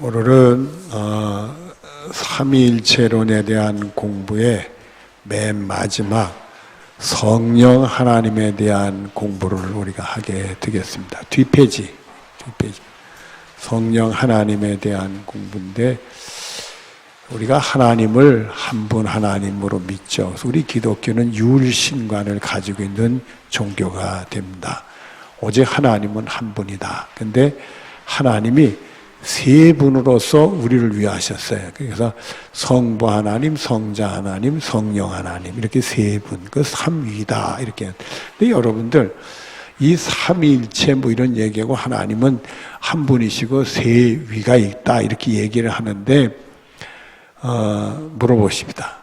오늘은 삼위일체론에 대한 공부의 맨 마지막 성령 하나님에 대한 공부를 우리가 하게 되겠습니다. 뒷페이지. 성령 하나님에 대한 공부인데 우리가 하나님을 한 분 하나님으로 믿죠. 그래서 우리 기독교는 유일신관을 가지고 있는 종교가 됩니다. 오직 하나님은 한 분이다. 근데 하나님이 세 분으로서 우리를 위하셨어요. 그래서 성부 하나님, 성자 하나님, 성령 하나님 이렇게 세 분, 그 삼위다 이렇게. 근데 여러분들 이 삼위일체 뭐 이런 얘기하고 하나님은 한 분이시고 세 위가 있다 이렇게 얘기를 하는데 물어보십니다.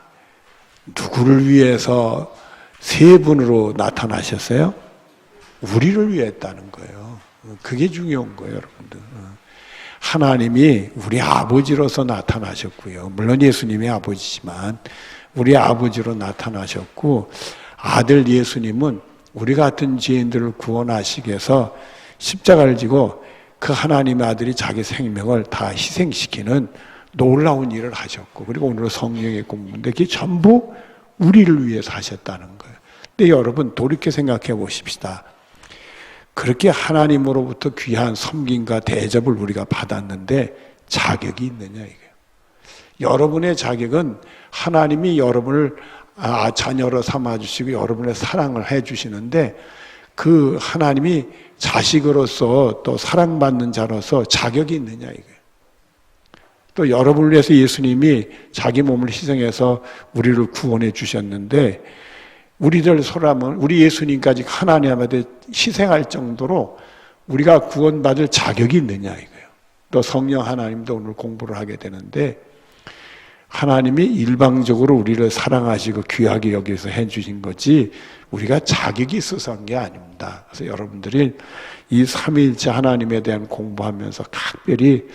누구를 위해서 세 분으로 나타나셨어요? 우리를 위했다는 거예요. 그게 중요한 거예요, 여러분들. 하나님이 우리 아버지로서 나타나셨고요. 물론 예수님이 아버지지만 우리 아버지로 나타나셨고, 아들 예수님은 우리 같은 죄인들을 구원하시기 위해서 십자가를 지고 그 하나님의 아들이 자기 생명을 다 희생시키는 놀라운 일을 하셨고, 그리고 오늘 성령의 공부인데 그게 전부 우리를 위해서 하셨다는 거예요. 근데 여러분 돌이켜 생각해 보십시다. 그렇게 하나님으로부터 귀한 섬김과 대접을 우리가 받았는데 자격이 있느냐 이거예요. 여러분의 자격은 하나님이 여러분을 자녀로 삼아주시고 여러분의 사랑을 해주시는데 그 하나님이 자식으로서 또 사랑받는 자로서 자격이 있느냐 이거예요. 또 여러분을 위해서 예수님이 자기 몸을 희생해서 우리를 구원해 주셨는데 우리들 소라면 우리 예수님까지 하나님한테 희생할 정도로 우리가 구원받을 자격이 있느냐 이거예요. 또 성령 하나님도 오늘 공부를 하게 되는데 하나님이 일방적으로 우리를 사랑하시고 귀하게 여기서 해주신 거지 우리가 자격이 있어서 한 게 아닙니다. 그래서 여러분들이 이 삼위일체 하나님에 대한 공부하면서 각별히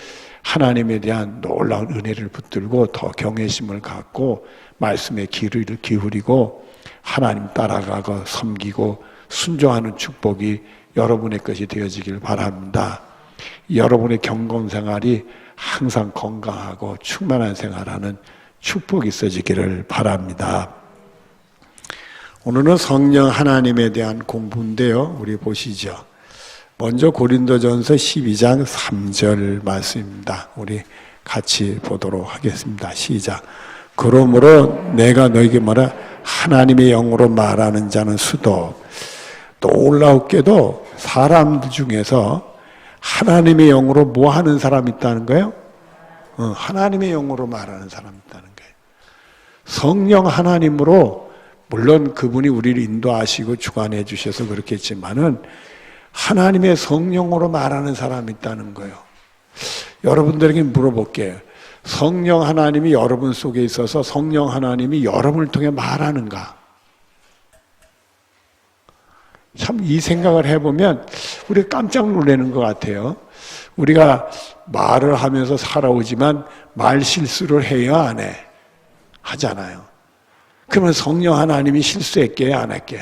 하나님에 대한 놀라운 은혜를 붙들고 더 경외심을 갖고 말씀에 귀를 기울이고 하나님 따라가고 섬기고 순종하는 축복이 여러분의 것이 되어지길 바랍니다. 여러분의 경건생활이 항상 건강하고 충만한 생활하는 축복이 있어지기를 바랍니다. 오늘은 성령 하나님에 대한 공부인데요. 우리 보시죠. 먼저 고린도전서 12장 3절 말씀입니다. 우리 같이 보도록 하겠습니다. 시작. 그러므로 내가 너에게 뭐라 하나님의 영으로 말하는 자는 수도. 놀랍게도 사람들 중에서 하나님의 영으로 뭐 하는 사람이 있다는 거예요? 하나님의 영으로 말하는 사람이 있다는 거예요. 성령 하나님으로 물론 그분이 우리를 인도하시고 주관해 주셔서 그렇겠지만은 하나님의 성령으로 말하는 사람이 있다는 거예요. 여러분들에게 물어볼게요. 성령 하나님이 여러분 속에 있어서 성령 하나님이 여러분을 통해 말하는가? 참 이 생각을 해보면 우리가 깜짝 놀라는 것 같아요. 우리가 말을 하면서 살아오지만 말 실수를 해요, 안 해? 하잖아요. 그러면 성령 하나님이 실수했게, 안 했게?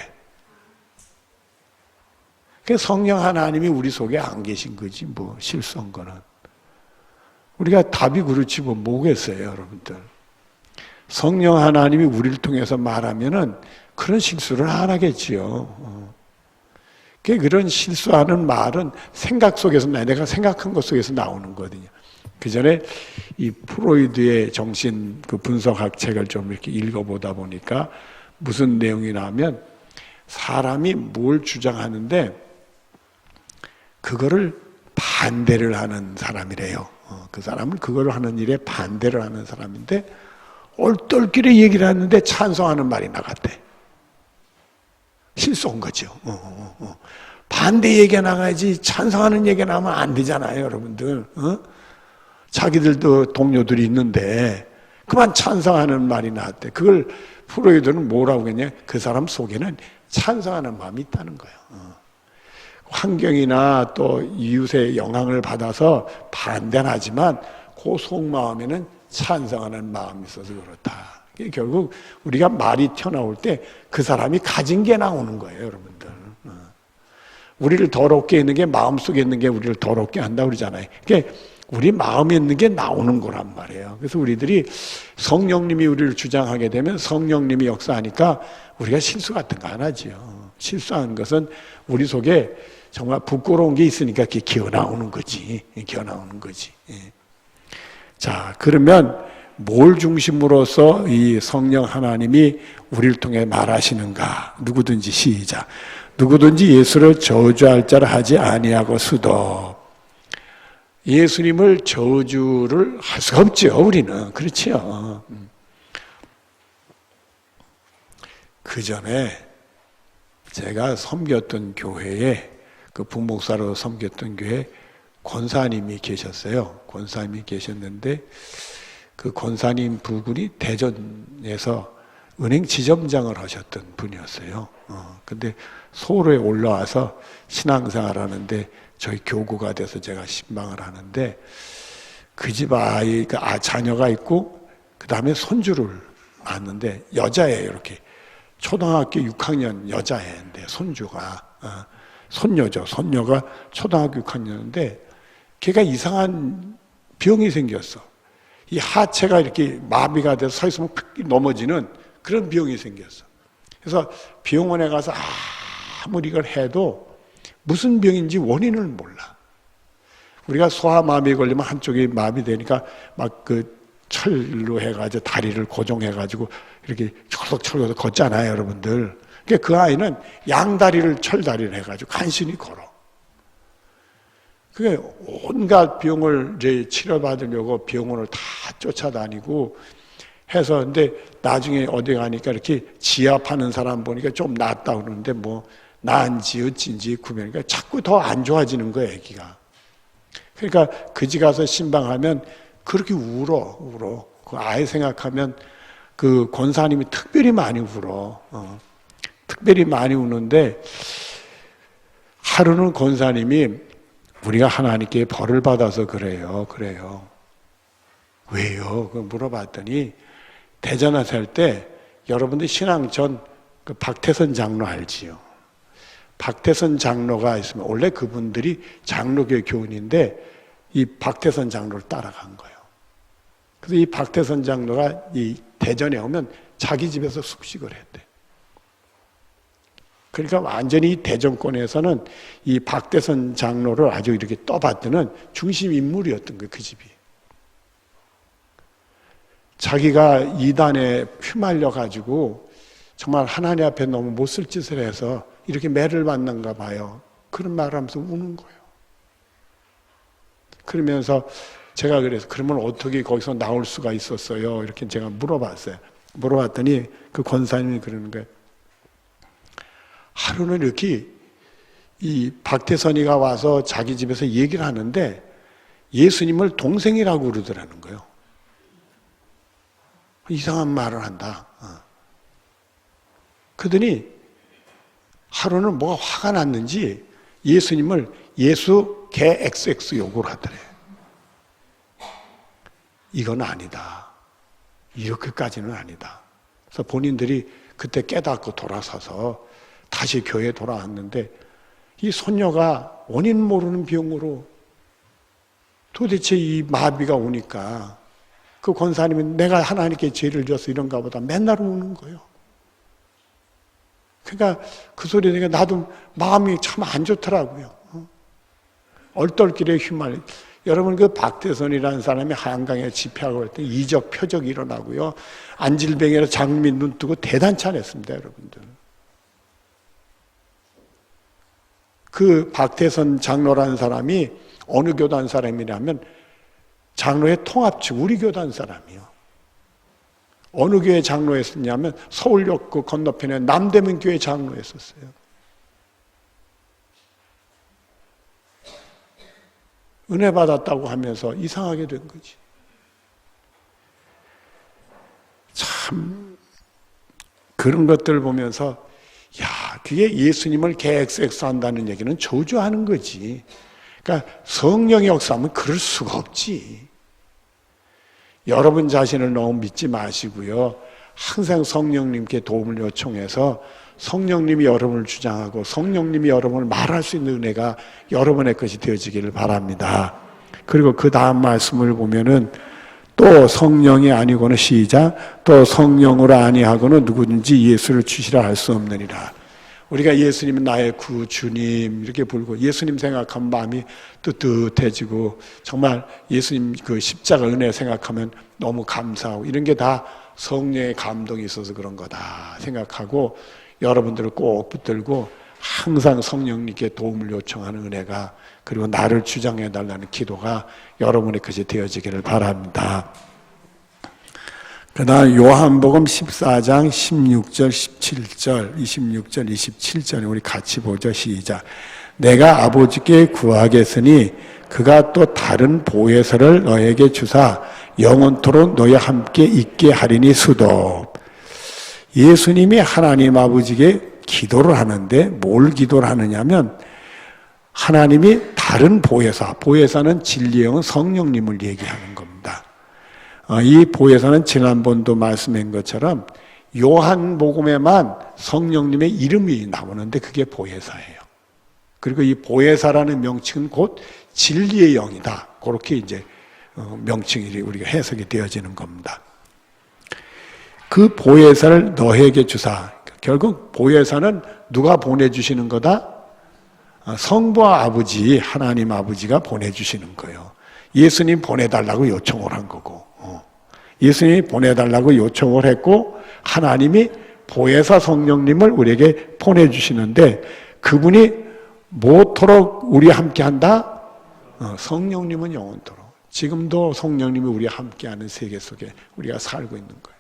성령 하나님이 우리 속에 안 계신 거지, 뭐, 실수한 거는. 우리가 답이 그렇지 뭐 뭐겠어요, 여러분들. 성령 하나님이 우리를 통해서 말하면은 그런 실수를 안 하겠지요. 그런 실수하는 말은 생각 속에서 내가 생각한 것 속에서 나오는 거거든요. 그 전에 이 프로이드의 정신 그 분석학 책을 좀 이렇게 읽어보다 보니까 무슨 내용이 나오면 사람이 뭘 주장하는데 그거를 반대를 하는 사람이래요. 그 사람은 그걸 하는 일에 반대를 하는 사람인데 얼떨결에 얘기를 하는데 찬성하는 말이 나갔대. 실수한 거죠. 반대 얘기가 나가야지 찬성하는 얘기가 나오면 안 되잖아요, 여러분들. 자기들도 동료들이 있는데 그만 찬성하는 말이 나왔대. 그걸 프로이드는 뭐라고 했냐? 그 사람 속에는 찬성하는 마음이 있다는 거예요. 환경이나 또 이웃의 영향을 받아서 반대는 하지만 그 속마음에는 찬성하는 마음이 있어서 그렇다. 결국 우리가 말이 튀어나올 때 그 사람이 가진 게 나오는 거예요, 여러분들. 우리를 더럽게 있는 게 마음속에 있는 게 우리를 더럽게 한다고 그러잖아요. 그러니까 우리 마음에 있는 게 나오는 거란 말이에요. 그래서 우리들이 성령님이 우리를 주장하게 되면 성령님이 역사하니까 우리가 실수 같은 거 안 하지요. 실수하는 것은 우리 속에 정말 부끄러운 게 있으니까 그게 기어 나오는 거지. 기어 나오는 거지. 자, 그러면 뭘 중심으로서 이 성령 하나님이 우리를 통해 말하시는가? 누구든지 시작. 누구든지 예수를 저주할 자를 하지 아니하고서도. 예수님을 저주를 할 수가 없죠, 우리는. 그렇지요. 그 전에 제가 섬겼던 교회에, 그 부목사로 섬겼던 교회에 권사님이 계셨어요. 권사님이 계셨는데 그 권사님 부군이 대전에서 은행 지점장을 하셨던 분이었어요. 근데 서울에 올라와서 신앙생활 하는데 저희 교구가 돼서 제가 신방을 하는데 그 집 아이가 자녀가 있고 그 다음에 손주를 낳았는데 여자예요. 이렇게 초등학교 6학년 여자애인데 손주가 손녀죠. 손녀가 초등학교 6학년인데 걔가 이상한 병이 생겼어. 이 하체가 이렇게 마비가 돼서 서 있으면 푹 넘어지는 그런 병이 생겼어. 그래서 병원에 가서 아무리 이걸 해도 무슨 병인지 원인을 몰라. 우리가 소아마비에 걸리면 한쪽이 마비되니까 막 그 철로 해가지고 다리를 고정해가지고 이렇게 철썩철썩 걷잖아요, 여러분들. 그러니까 그 아이는 양다리를 철다리를 해가지고 간신히 걸어. 그게 온갖 병을 이제 치료받으려고 병원을 다 쫓아다니고 해서, 근데 나중에 어디 가니까 이렇게 지압하는 사람 보니까 좀 낫다 그러는데 뭐 나은지 어찌인지 구별하니까 자꾸 더 안 좋아지는 거예요, 애기가. 그러니까 그 집 가서 신방하면 그렇게 울어. 그 아이 생각하면 그 권사님이 특별히 많이 울어. 특별히 많이 우는데 하루는 권사님이 우리가 하나님께 벌을 받아서 그래요. 왜요? 그 물어봤더니 대전에 살 때 여러분들 신앙전 그 박태선 장로 알지요? 박태선 장로가 있으면 원래 그분들이 장로교 교훈인데 이 박태선 장로를 따라간 거예요. 그래서 이 박태선 장로가 이 대전에 오면 자기 집에서 숙식을 했대. 그러니까 완전히 대전권에서는 이 박태선 장로를 아주 이렇게 떠받드는 중심 인물이었던 거예요, 그 집이. 자기가 이단에 휘말려 가지고 정말 하나님 앞에 너무 못쓸 짓을 해서 이렇게 매를 받는가 봐요. 그런 말을 하면서 우는 거예요. 그러면서 제가 그래서 그러면 어떻게 거기서 나올 수가 있었어요? 이렇게 제가 물어봤어요. 물어봤더니 그 권사님이 그러는 거예요. 하루는 이렇게 이 박태선이가 와서 자기 집에서 얘기를 하는데 예수님을 동생이라고 그러더라는 거예요. 이상한 말을 한다. 그러더니 하루는 뭐가 화가 났는지 예수님을 예수 개 XX 욕을 하더래. 이건 아니다. 이렇게까지는 아니다. 그래서 본인들이 그때 깨닫고 돌아서서 다시 교회에 돌아왔는데 이 손녀가 원인 모르는 병으로 도대체 이 마비가 오니까 그 권사님이 내가 하나님께 죄를 져서 이런가 보다 맨날 우는 거예요. 그러니까 그 소리 들으니까 나도 마음이 참 안 좋더라고요. 얼떨결에 휘말려. 여러분 그 박태선이라는 사람이 한강에 집회하고 할 때 이적 표적이 일어나고요. 안질뱅이로 장미 눈 뜨고 대단치 않았습니다, 여러분들. 그 박태선 장로라는 사람이 어느 교단 사람이냐면 장로의 통합측 우리 교단 사람이요. 어느 교회 장로였었냐면 서울역 그 건너편에 남대문 교회 장로였었어요. 은혜 받았다고 하면서 이상하게 된 거지. 참 그런 것들을 보면서 야, 그게 예수님을 개엑스엑스 한다는 얘기는 저주하는 거지. 그러니까 성령의 역사하면 그럴 수가 없지. 여러분 자신을 너무 믿지 마시고요. 항상 성령님께 도움을 요청해서 성령님이 여러분을 주장하고 성령님이 여러분을 말할 수 있는 은혜가 여러분의 것이 되어지기를 바랍니다. 그리고 그 다음 말씀을 보면은 또 성령이 아니고는 시작, 또 성령으로 아니하고는 누구든지 예수를 주시라 할 수 없느니라. 우리가 예수님은 나의 구주님 이렇게 부르고 예수님 생각하면 마음이 뜨뜻해지고 정말 예수님 그 십자가 은혜 생각하면 너무 감사하고 이런 게 다 성령의 감동이 있어서 그런 거다 생각하고 여러분들을 꼭 붙들고 항상 성령님께 도움을 요청하는 은혜가 그리고 나를 주장해 달라는 기도가 여러분의 것이 되어지기를 바랍니다. 그 다음 요한복음 14장 16절 17절 26절 27절 우리 같이 보죠. 시작. 내가 아버지께 구하겠으니 그가 또 다른 보혜사를 너에게 주사 영원토록 너희와 함께 있게 하리니 수도. 예수님이 하나님 아버지께 기도를 하는데 뭘 기도를 하느냐면 하나님이 다른 보혜사, 보혜사는 진리의 영 성령님을 얘기하는 겁니다. 이 보혜사는 지난번도 말씀한 것처럼 요한복음에만 성령님의 이름이 나오는데 그게 보혜사예요. 그리고 이 보혜사라는 명칭은 곧 진리의 영이다. 그렇게 이제 명칭이 우리가 해석이 되어지는 겁니다. 그 보혜사를 너에게 주사. 결국 보혜사는 누가 보내주시는 거다? 성부와 아버지, 하나님 아버지가 보내주시는 거예요. 예수님 보내달라고 요청을 한 거고, 예수님이 보내달라고 요청을 했고 하나님이 보혜사 성령님을 우리에게 보내주시는데 그분이 뭐토록 우리와 함께한다? 성령님은 영원토록. 지금도 성령님이 우리와 함께하는 세계 속에 우리가 살고 있는 거예요.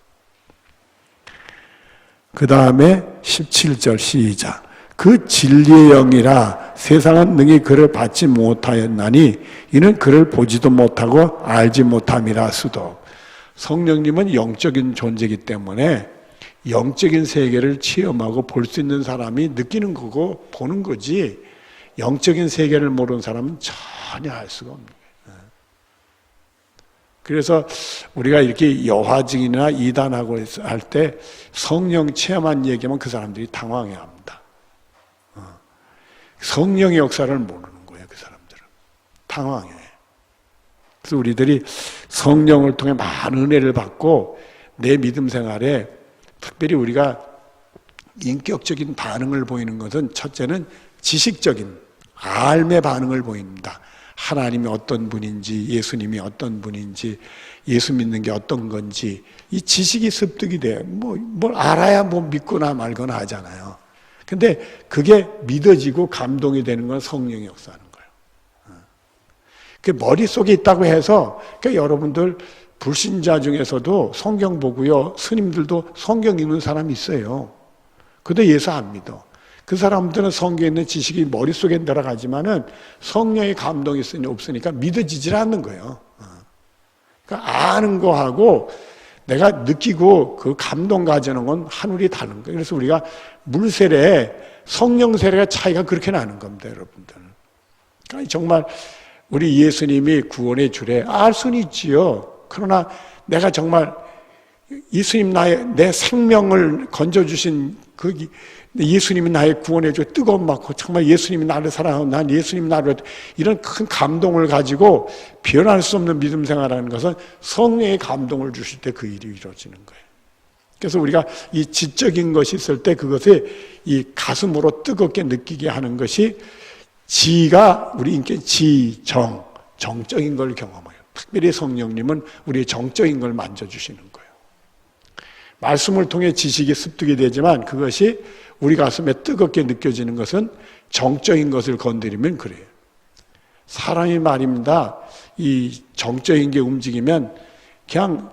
그 다음에 17절 시작. 그 진리의 영이라 세상은 능히 그를 받지 못하였나니 이는 그를 보지도 못하고 알지 못함이라 수도. 성령님은 영적인 존재이기 때문에 영적인 세계를 체험하고 볼 수 있는 사람이 느끼는 거고 보는 거지 영적인 세계를 모르는 사람은 전혀 알 수가 없는 거예요. 그래서 우리가 이렇게 여화증이나 이단하고 할 때 성령 체험한 얘기하면 그 사람들이 당황해합니다. 성령의 역사를 모르는 거예요. 그 사람들은 당황해. 그래서 우리들이 성령을 통해 많은 은혜를 받고 내 믿음 생활에 특별히 우리가 인격적인 반응을 보이는 것은 첫째는 지식적인 알매 반응을 보입니다. 하나님이 어떤 분인지 예수님이 어떤 분인지 예수 믿는 게 어떤 건지 이 지식이 습득이 돼요. 뭘 알아야 뭐 믿거나 말거나 하잖아요. 근데 그게 믿어지고 감동이 되는 건 성령의 역사하는 거예요. 그 머릿속에 있다고 해서 그러니까 여러분들 불신자 중에서도 성경 보고요. 스님들도 성경 읽는 사람이 있어요. 근데 예수 안 믿어. 그 사람들은 성경에 있는 지식이 머릿속에 들어가지만은 성령의 감동이 없으니까 믿어지질 않는 거예요. 그러니까 아는 거하고 내가 느끼고 그 감동 가지는 건 하늘이 다른 거예요. 그래서 우리가 물 세례, 성령 세례가 차이가 그렇게 나는 겁니다, 여러분들. 그러니까 정말 우리 예수님이 구원의 주래 알 수는 있지요. 그러나 내가 정말 예수님 내 생명을 건져주신 그 예수님이 나의 구원의 주 뜨거운 맞고 정말 예수님이 나를 사랑하고 난 예수님이 나를 이런 큰 감동을 가지고 변할 수 없는 믿음 생활하는 것은 성령의 감동을 주실 때 그 일이 이루어지는 거예요. 그래서 우리가 이 지적인 것이 있을 때 그것을 이 가슴으로 뜨겁게 느끼게 하는 것이 지가 우리 인격 정적인 걸 경험해요. 특별히 성령님은 우리의 정적인 걸 만져주시는 거예요. 말씀을 통해 지식이 습득이 되지만 그것이 우리 가슴에 뜨겁게 느껴지는 것은 정적인 것을 건드리면 그래요. 사람이 말입니다. 이 정적인 게 움직이면 그냥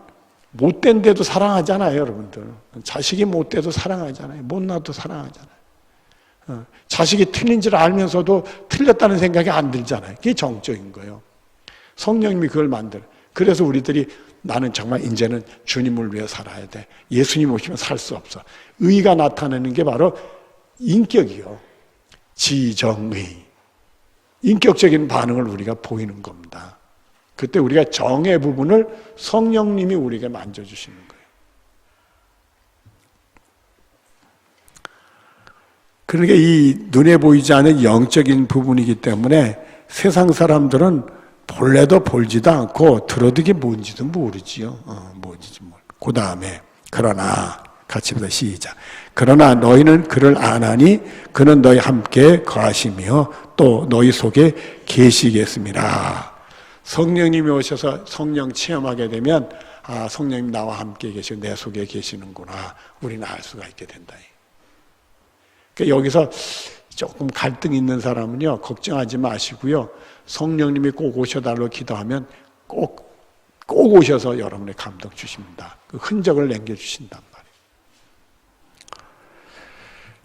못된 데도 사랑하잖아요, 여러분들. 자식이 못돼도 사랑하잖아요. 못나도 사랑하잖아요. 자식이 틀린 줄 알면서도 틀렸다는 생각이 안 들잖아요. 그게 정적인 거예요. 성령님이 그걸 만들어요. 그래서 우리들이 나는 정말 이제는 주님을 위해 살아야 돼. 예수님 오시면 살 수 없어. 의가 나타내는 게 바로 인격이요. 지정의. 인격적인 반응을 우리가 보이는 겁니다. 그때 우리가 정의 부분을 성령님이 우리에게 만져주시는 거예요. 그러니까 이 눈에 보이지 않는 영적인 부분이기 때문에 세상 사람들은 볼래도 볼지도 않고 들어도 이게 뭔지도 모르지요. 뭔지 모르고. 그 다음에 그러나 같이 보자. 시작. 그러나 너희는 그를 아나니 그는 너희 함께 거하시며 또 너희 속에 계시겠습니다. 성령님이 오셔서 성령 체험하게 되면 성령님 나와 함께 계시고 내 속에 계시는구나. 우리는 알 수가 있게 된다. 그러니까 여기서 조금 갈등 있는 사람은요, 걱정하지 마시고요. 성령님이 꼭 오셔달라고 기도하면 꼭 오셔서 여러분의 감동 주십니다. 그 흔적을 남겨주신단 말이에요.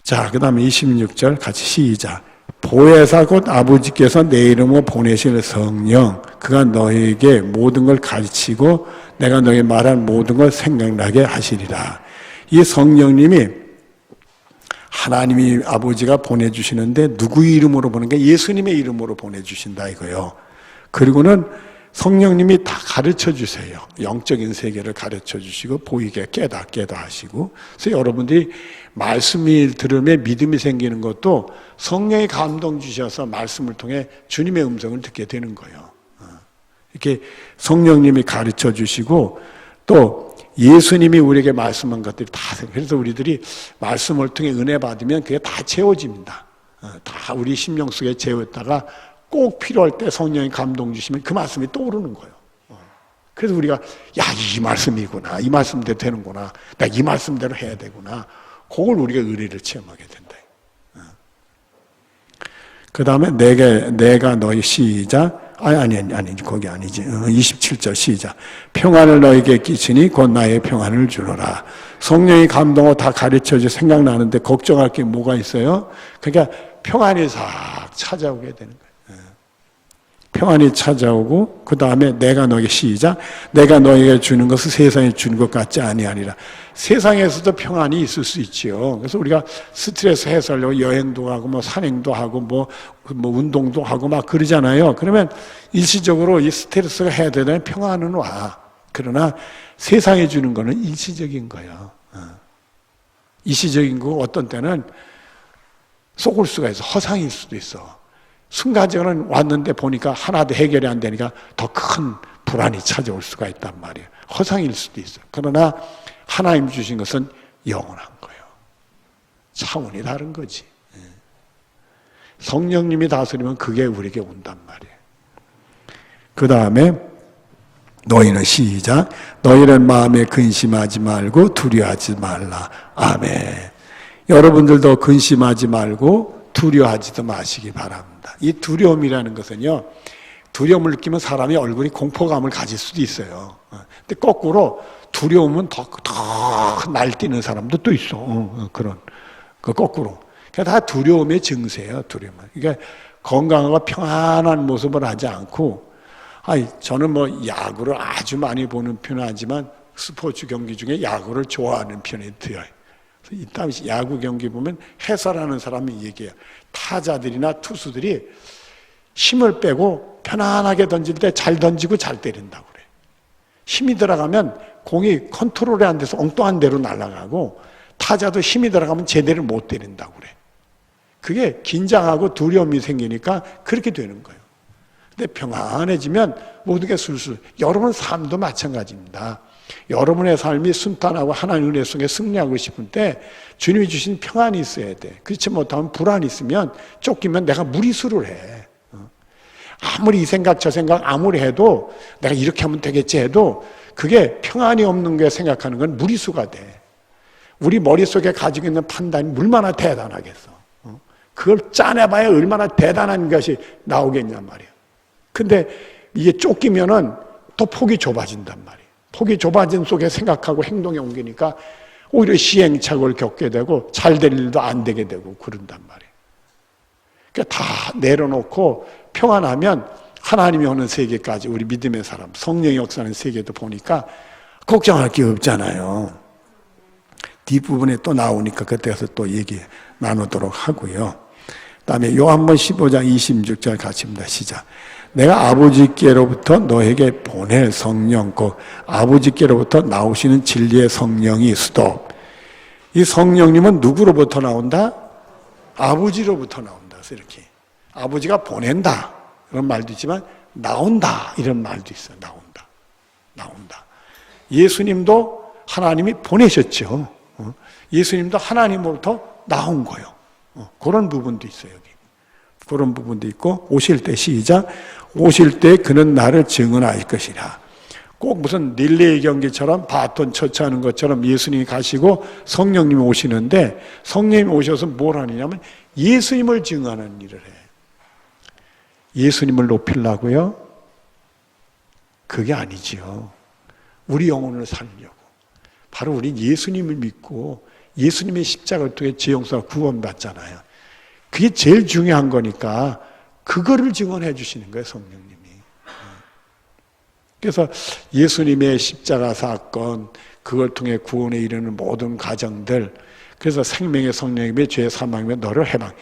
자, 그 다음에 26절 같이 시작. 보혜사 곧 아버지께서 내 이름으로 보내실 성령, 그가 너희에게 모든 걸 가르치고 내가 너희 말한 모든 걸 생각나게 하시리라. 이 성령님이 하나님이 아버지가 보내주시는데 누구의 이름으로 보는 게 예수님의 이름으로 보내주신다 이거요. 그리고는 성령님이 다 가르쳐 주세요. 영적인 세계를 가르쳐 주시고 보이게 깨닫 하시고. 그래서 여러분들이 말씀을 들으면 믿음이 생기는 것도 성령이 감동 주셔서 말씀을 통해 주님의 음성을 듣게 되는 거예요. 이렇게 성령님이 가르쳐 주시고 또 예수님이 우리에게 말씀한 것들이 다 생겨요. 그래서 우리들이 말씀을 통해 은혜 받으면 그게 다 채워집니다. 다 우리 심령 속에 채웠다가 꼭 필요할 때 성령이 감동 주시면 그 말씀이 떠오르는 거예요. 그래서 우리가 이 말씀이구나. 이 말씀대로 되는구나. 나 이 말씀대로 해야 되구나. 그걸 우리가 의리를 체험하게 된다. 그 다음에 내가 너희 시작. 아니, 거기 아니지. 27절 시작. 평안을 너에게 끼치니 곧 나의 평안을 주노라. 성령이 감동하고 다 가르쳐줘 생각나는데 걱정할 게 뭐가 있어요? 그러니까 평안이 싹 찾아오게 되는 거예요. 평안이 찾아오고 그 다음에 내가 너에게 시작. 내가 너에게 주는 것은 세상에 주는 것 같지 아니하니라. 세상에서도 평안이 있을 수 있지요. 그래서 우리가 스트레스 해소하려고 여행도 하고 뭐 산행도 하고 뭐 운동도 하고 막 그러잖아요. 그러면 일시적으로 이 스트레스가 해소되면 평안은 와. 그러나 세상에 주는 거는 일시적인 거예요. 일시적인 거 어떤 때는 속을 수가 있어. 허상일 수도 있어. 순간적으로는 왔는데 보니까 하나도 해결이 안 되니까 더 큰 불안이 찾아올 수가 있단 말이에요. 허상일 수도 있어요. 그러나 하나님 주신 것은 영원한 거예요. 차원이 다른 거지. 성령님이 다스리면 그게 우리에게 온단 말이에요. 그 다음에 너희는 시작. 너희는 마음에 근심하지 말고 두려워하지 말라. 아멘. 여러분들도 근심하지 말고 두려워하지도 마시기 바랍니다. 이 두려움이라는 것은요, 두려움을 느끼면 사람이 얼굴이 공포감을 가질 수도 있어요. 근데 거꾸로 두려움은 더 날뛰는 사람도 또 있어. 그런, 거꾸로. 다 두려움의 증세예요, 두려움은. 그러니까 건강하고 평안한 모습을 하지 않고, 저는 야구를 아주 많이 보는 편은 아니지만 스포츠 경기 중에 야구를 좋아하는 편이 들어요. 이따 야구 경기 보면 해설하는 사람이 얘기해요. 타자들이나 투수들이 힘을 빼고 편안하게 던질 때 잘 던지고 잘 때린다고 그래. 힘이 들어가면 공이 컨트롤이 안 돼서 엉뚱한 데로 날아가고 타자도 힘이 들어가면 제대로 못 때린다고 그래. 그게 긴장하고 두려움이 생기니까 그렇게 되는 거예요. 근데 평안해지면 모든 게 술술. 여러분 삶도 마찬가지입니다. 여러분의 삶이 순탄하고 하나님 은혜 속에 승리하고 싶을 때 주님이 주신 평안이 있어야 돼. 그렇지 못하면 불안이 있으면 쫓기면 내가 무리수를 해. 아무리 이 생각 저 생각 아무리 해도 내가 이렇게 하면 되겠지 해도 그게 평안이 없는 게 생각하는 건 무리수가 돼. 우리 머릿속에 가지고 있는 판단이 얼마나 대단하겠어. 그걸 짜내봐야 얼마나 대단한 것이 나오겠냔 말이야. 근데 이게 쫓기면은 또 폭이 좁아진단 말이야. 폭이 좁아진 속에 생각하고 행동에 옮기니까 오히려 시행착오를 겪게 되고 잘 될 일도 안 되게 되고 그런단 말이에요. 그러니까 다 내려놓고 평안하면 하나님이 오는 세계까지 우리 믿음의 사람, 성령이 역사하는 세계도 보니까 걱정할 게 없잖아요. 뒷부분에 또 나오니까 그때서 또 얘기 나누도록 하고요. 그 다음에 요한복음 15장 26절 같이입니다. 시작. 내가 아버지께로부터 너에게 보낼 성령, 곧 아버지께로부터 나오시는 진리의 성령이 수도. 이 성령님은 누구로부터 나온다? 아버지로부터 나온다. 그래서 이렇게 아버지가 보낸다 그런 말도 있지만 나온다 이런 말도 있어요. 나온다. 예수님도 하나님이 보내셨죠. 예수님도 하나님으로부터 나온 거예요. 그런 부분도 있어요. 여기. 그런 부분도 있고 오실 때 시작. 오실 때 그는 나를 증언할 것이라. 꼭 무슨 릴레이 경기처럼 바톤 처치하는 것처럼 예수님이 가시고 성령님이 오시는데 성령님이 오셔서 뭘 하느냐면 예수님을 증언하는 일을 해. 예수님을 높이려고요? 그게 아니지요. 우리 영혼을 살려고. 바로 우리 예수님을 믿고 예수님의 십자가를 통해 죄 용서와 구원받잖아요. 그게 제일 중요한 거니까 그거를 증언해 주시는 거예요, 성령님이. 그래서 예수님의 십자가 사건, 그걸 통해 구원에 이르는 모든 과정들, 그래서 생명의 성령님의 죄 사망이며 너를 해방.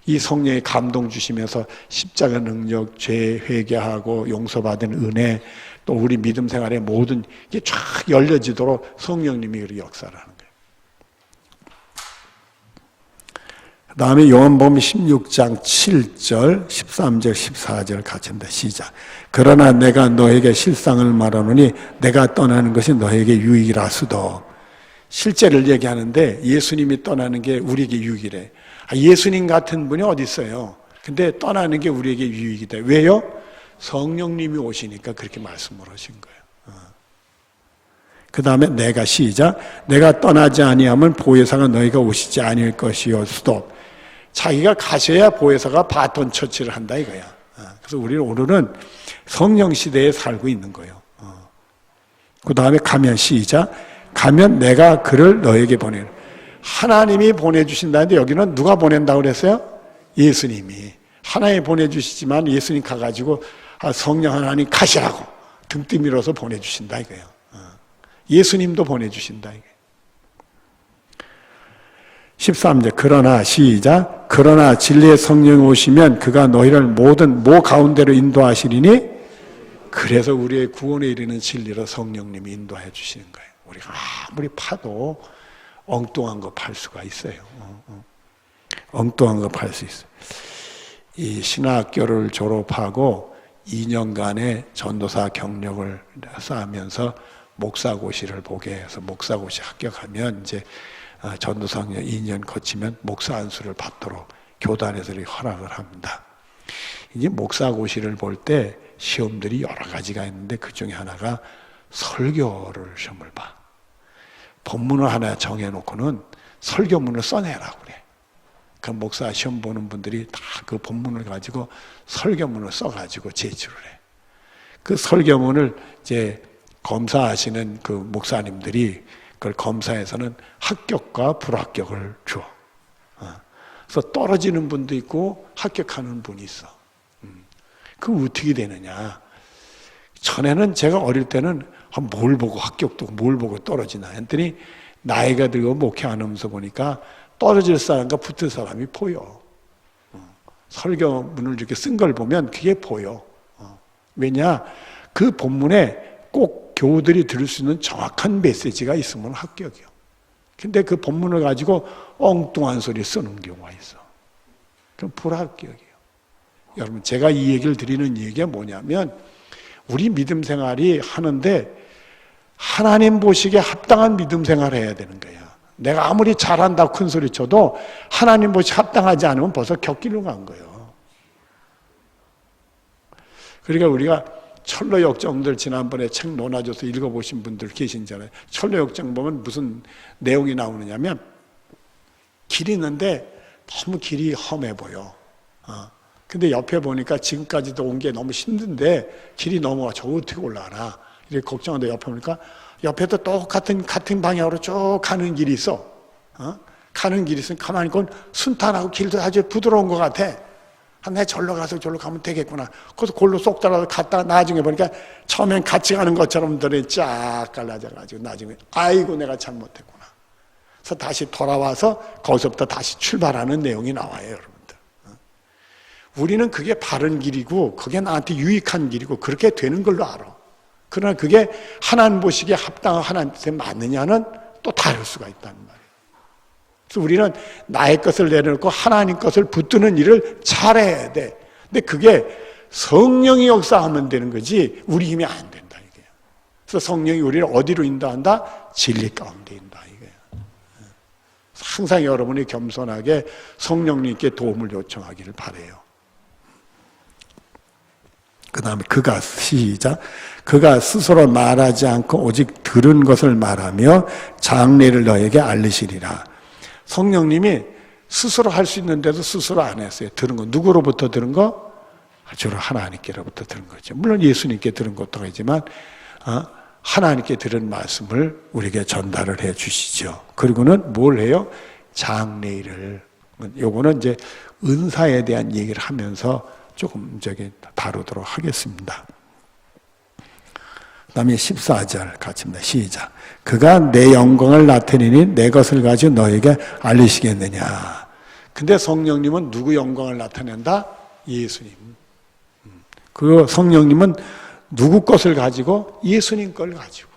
이 성령이 감동 주시면서 십자가 능력, 죄 회개하고 용서받은 은혜, 또 우리 믿음 생활의 모든 게 쫙 열려지도록 성령님이 그렇게 역사를 하는 거예요. 그 다음에 요한복음 16장 7절, 13절, 14절 같이 합니다. 시작. 그러나 내가 너에게 실상을 말하노니 내가 떠나는 것이 너에게 유익이라 수도. 실제를 얘기하는데 예수님이 떠나는 게 우리에게 유익이래. 예수님 같은 분이 어디 있어요? 근데 떠나는 게 우리에게 유익이다. 왜요? 성령님이 오시니까 그렇게 말씀을 하신 거예요. 그 다음에 내가 시작. 내가 떠나지 아니하면 보혜사가 너희가 오시지 아니할 것이요. 수도. 자기가 가셔야 보혜사가 바톤 처치를 한다 이거야. 그래서 우리는 오늘은 성령 시대에 살고 있는 거예요. 그 다음에 가면 시작. 가면 내가 그를 너에게 보내는. 하나님이 보내주신다는데 여기는 누가 보낸다고 그랬어요? 예수님이. 하나님이 보내주시지만 예수님 가가지고 성령 하나님 가시라고 등띠 밀어서 보내주신다 이거예요. 예수님도 보내주신다 이거예요. 13절 그러나 시작. 그러나 진리의 성령이 오시면 그가 너희를 모든 모 가운데로 인도하시리니 그래서 우리의 구원에 이르는 진리로 성령님이 인도해 주시는 거예요. 우리가 아무리 파도 엉뚱한 거 팔 수가 있어요. 엉뚱한 거 팔 수 있어요. 이 신학교를 졸업하고 2년간의 전도사 경력을 쌓으면서 목사고시를 보게 해서 목사고시 합격하면 이제 전도사 2년 거치면 목사 안수를 받도록 교단에서 허락을 합니다. 이제 목사고시를 볼 때 시험들이 여러 가지가 있는데 그 중에 하나가 설교를 시험을 봐. 본문을 하나 정해놓고는 설교문을 써내라고 그래. 그 목사 시험 보는 분들이 다 그 본문을 가지고 설교문을 써가지고 제출을 해. 그 설교문을 이제 검사하시는 그 목사님들이 그걸 검사에서는 합격과 불합격을 줘. 그래서 떨어지는 분도 있고 합격하는 분이 있어. 그럼 어떻게 되느냐. 전에는 제가 어릴 때는 뭘 보고 합격도 뭘 보고 떨어지나 했더니 나이가 들고 목회 안 하면서 보니까 떨어질 사람과 붙을 사람이 보여. 설교문을 이렇게 쓴 걸 보면 그게 보여. 왜냐? 그 본문에 꼭 교우들이 들을 수 있는 정확한 메시지가 있으면 합격이요. 근데 그 본문을 가지고 엉뚱한 소리 쓰는 경우가 있어. 그럼 불합격이에요. 여러분, 제가 이 얘기를 드리는 얘기가 뭐냐면 우리 믿음 생활이 하는데 하나님 보시기에 합당한 믿음 생활을 해야 되는 거야. 내가 아무리 잘한다고 큰 소리 쳐도 하나님 보시기에 합당하지 않으면 벌써 격길로 간 거예요. 그러니까 우리가 철로역정들 지난번에 책 논아줘서 읽어보신 분들 계신잖아요. 철로역정 보면 무슨 내용이 나오느냐면 길이 있는데 너무 길이 험해 보여. 근데 옆에 보니까 지금까지도 온 게 너무 힘든데 길이 넘어가 저 어떻게 올라가나 이렇게 걱정하는데 옆에 보니까 옆에도 똑같은 같은 방향으로 쭉 가는 길이 있어. 가는 길이 있으면 가만히 있고 순탄하고 길도 아주 부드러운 것 같아. 내가 절로 가서 절로 가면 되겠구나. 그래서 골로 쏙 들어가서 갔다가 나중에 보니까 처음엔 같이 가는 것처럼 들이 쫙 갈라져가지고 나중에 아이고 내가 잘못했구나. 그래서 다시 돌아와서 거기서부터 다시 출발하는 내용이 나와요, 여러분들. 우리는 그게 바른 길이고 그게 나한테 유익한 길이고 그렇게 되는 걸로 알아. 그러나 그게 하나님 보시기에 합당한 하나님께 맞느냐는 또 다를 수가 있다는 말이에요. 그래서 우리는 나의 것을 내려놓고 하나님 것을 붙드는 일을 잘해야 돼. 근데 그게 성령이 역사하면 되는 거지 우리 힘이 안 된다 이게요. 그래서 성령이 우리를 어디로 인도한다? 진리 가운데 인도한다 이거예요. 항상 여러분이 겸손하게 성령님께 도움을 요청하기를 바라요. 그 다음에 그가 시작. 그가 스스로 말하지 않고 오직 들은 것을 말하며 장래를 너에게 알리시리라. 성령님이 스스로 할 수 있는데도 스스로 안 했어요. 들은 거. 누구로부터 들은 거? 주로 하나님께로부터 들은 거죠. 물론 예수님께 들은 것도 하지만 하나님께 들은 말씀을 우리에게 전달을 해 주시죠. 그리고는 뭘 해요? 장래일을. 요거는 이제 은사에 대한 얘기를 하면서 조금 다루도록 하겠습니다. 그 다음에 14절 같이 합니다. 시작. 그가 내 영광을 나타내니 내 것을 가지고 너에게 알리시겠느냐. 근데 성령님은 누구 영광을 나타낸다? 예수님. 그 성령님은 누구 것을 가지고? 예수님 걸 가지고.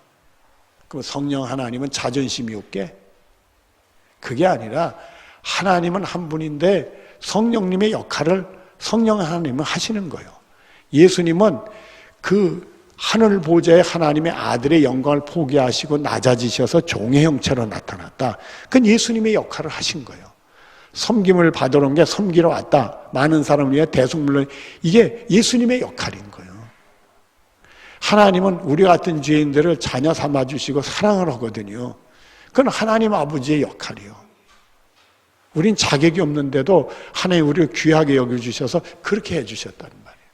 그럼 성령 하나님은 자존심이 없게? 그게 아니라 하나님은 한 분인데 성령님의 역할을 성령 하나님은 하시는 거예요. 예수님은 그 하늘 보좌의 하나님의 아들의 영광을 포기하시고 낮아지셔서 종의 형체로 나타났다. 그건 예수님의 역할을 하신 거예요. 섬김을 받으러 온 게 섬기러 왔다. 많은 사람을 위해 대속물로 이게 예수님의 역할인 거예요. 하나님은 우리 같은 죄인들을 자녀 삼아주시고 사랑을 하거든요. 그건 하나님 아버지의 역할이요. 우린 자격이 없는데도 하나님 우리를 귀하게 여겨주셔서 그렇게 해주셨다는 말이에요.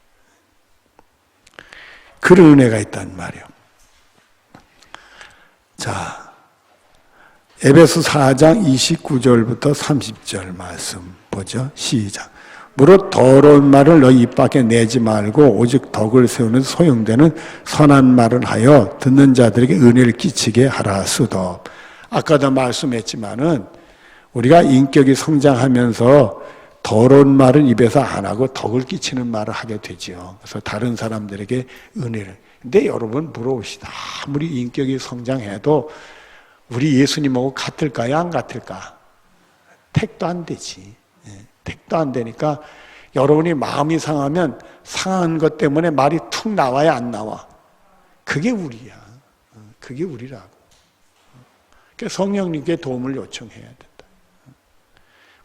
그런 은혜가 있단 말이에요. 자, 에베소 4장 29절부터 30절 말씀 보죠. 시작. 무릇 더러운 말을 너희 입 밖에 내지 말고 오직 덕을 세우는 소용되는 선한 말을 하여 듣는 자들에게 은혜를 끼치게 하라 수도. 아까도 말씀했지만은 우리가 인격이 성장하면서 더러운 말은 입에서 안 하고 덕을 끼치는 말을 하게 되죠. 그래서 다른 사람들에게 은혜를. 근데 여러분 물어봅시다. 아무리 인격이 성장해도 우리 예수님하고 같을까요? 안 같을까? 택도 안 되지. 택도 안 되니까 여러분이 마음이 상하면 상한 것 때문에 말이 툭 나와야 안 나와. 그게 우리야. 그게 우리라고. 그러니까 성령님께 도움을 요청해야 된다.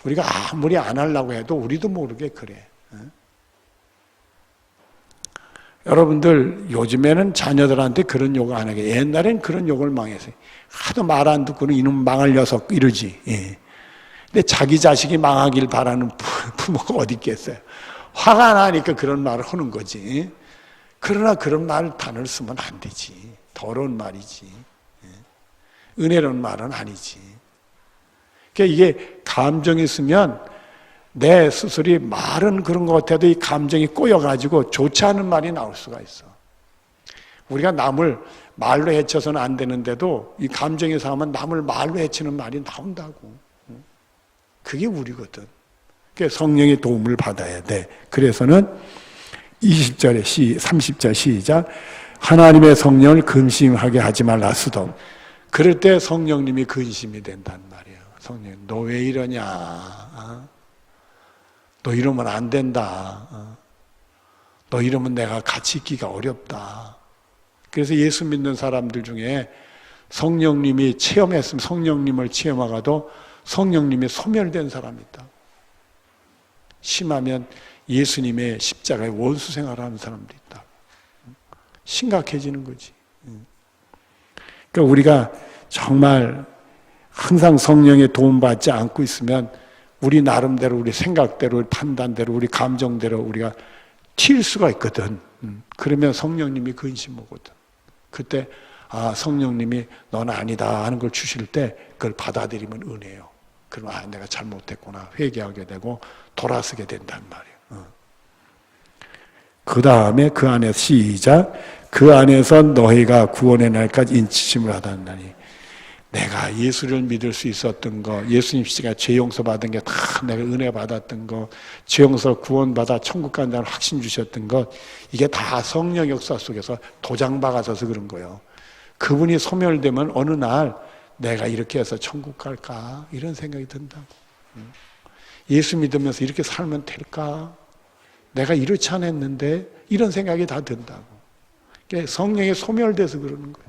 우리가 아무리 안 하려고 해도 우리도 모르게 그래. 여러분들 요즘에는 자녀들한테 그런 욕을 안 하게. 옛날엔 그런 욕을 망했어요. 하도 말 안 듣고는 이놈 망할 녀석 이러지. 근데 자기 자식이 망하길 바라는 부모가 어디 있겠어요. 화가 나니까 그런 말을 하는 거지. 그러나 그런 단어를 쓰면 안 되지. 더러운 말이지. 은혜로운 말은 아니지. 그러니까 이게 감정이 있으면 내 스스로 말은 그런 것 같아도 이 감정이 꼬여가지고 좋지 않은 말이 나올 수가 있어. 우리가 남을 말로 해쳐서는 안 되는데도 이 감정이 상하면 남을 말로 해치는 말이 나온다고. 그게 우리거든. 그러니까 성령의 도움을 받아야 돼. 그래서는 20절에 30절 시작. 하나님의 성령을 근심하게 하지 말라 수도. 그럴 때 성령님이 근심이 된단 말이에요. 성령, 너 왜 이러냐? 너 이러면 안 된다. 너 이러면 내가 같이 있기가 어렵다. 그래서 예수 믿는 사람들 중에 성령님이 체험했으면 성령님을 체험하고도 성령님이 소멸된 사람이 있다. 심하면 예수님의 십자가의 원수 생활을 하는 사람도 있다. 심각해지는 거지. 그러니까 우리가 정말 항상 성령의 도움받지 않고 있으면 우리 나름대로, 우리 생각대로, 우리 판단대로, 우리 감정대로 우리가 튈 수가 있거든. 그러면 성령님이 근심하거든. 그때 성령님이 넌 아니다 하는 걸 주실 때 그걸 받아들이면 은혜예요. 그러면 내가 잘못했구나 회개하게 되고 돌아서게 된단 말이에요. 그 다음에 그 안에서 시작. 그 안에서 너희가 구원의 날까지 인치심을 하다니. 내가 예수를 믿을 수 있었던 거, 예수님 씨가 죄 용서 받은 게 다 내가 은혜 받았던 거, 죄 용서 구원받아 천국 간다는 확신 주셨던 것, 이게 다 성령 역사 속에서 도장 박아져서 그런 거예요. 그분이 소멸되면 어느 날 내가 이렇게 해서 천국 갈까? 이런 생각이 든다고. 예수 믿으면서 이렇게 살면 될까? 내가 이렇지 않았는데 이런 생각이 다 든다고. 그러니까 성령에 소멸돼서 그러는 거예요.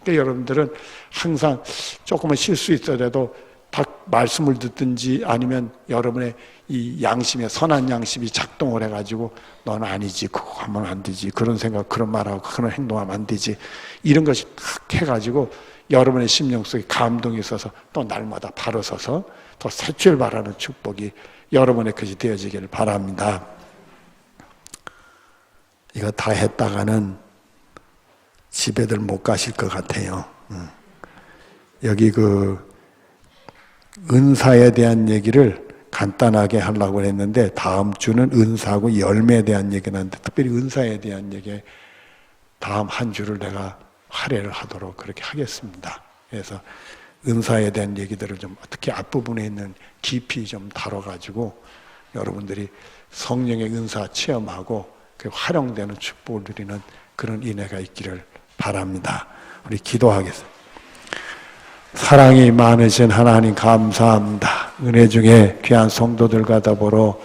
그러니까 여러분들은 항상 조금은 실수 있더라도 다 말씀을 듣든지 아니면 여러분의 이 양심에 선한 양심이 작동을 해가지고 너는 아니지, 그거 하면 안 되지, 그런 생각, 그런 말하고 그런 행동하면 안 되지, 이런 것이 탁 해가지고 여러분의 심령 속에 감동이 있어서 또 날마다 바로 서서 더 새 출발하는 축복이 여러분의 것이 되어지기를 바랍니다. 이거 다 했다가는 집에들 못 가실 것 같아요. 여기 은사에 대한 얘기를 간단하게 하려고 했는데 다음 주는 은사하고 열매에 대한 얘기는 하는데 특별히 은사에 대한 얘기 다음 한 주를 내가 할애를 하도록 그렇게 하겠습니다. 그래서 은사에 대한 얘기들을 좀 특히 앞부분에 있는 깊이 좀 다뤄가지고 여러분들이 성령의 은사 체험하고 그 활용되는 축복을 누리는 그런 인애가 있기를 바랍니다. 우리 기도하겠습니다. 사랑이 많으신 하나님 감사합니다. 은혜 중에 귀한 성도들과 더불어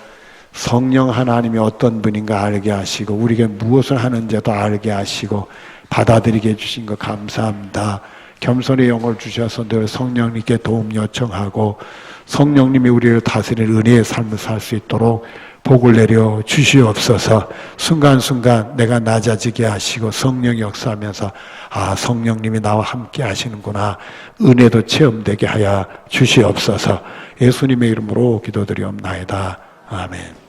성령 하나님이 어떤 분인가 알게 하시고 우리에게 무엇을 하는지도 알게 하시고 받아들이게 해주신 것 감사합니다. 겸손의 영을 주셔서 늘 성령님께 도움 요청하고 성령님이 우리를 다스리는 은혜의 삶을 살 수 있도록 복을 내려 주시옵소서. 순간순간 내가 낮아지게 하시고 성령이 역사하면서 아, 성령님이 나와 함께 하시는구나, 은혜도 체험되게 하여 주시옵소서. 예수님의 이름으로 기도드리옵나이다. 아멘.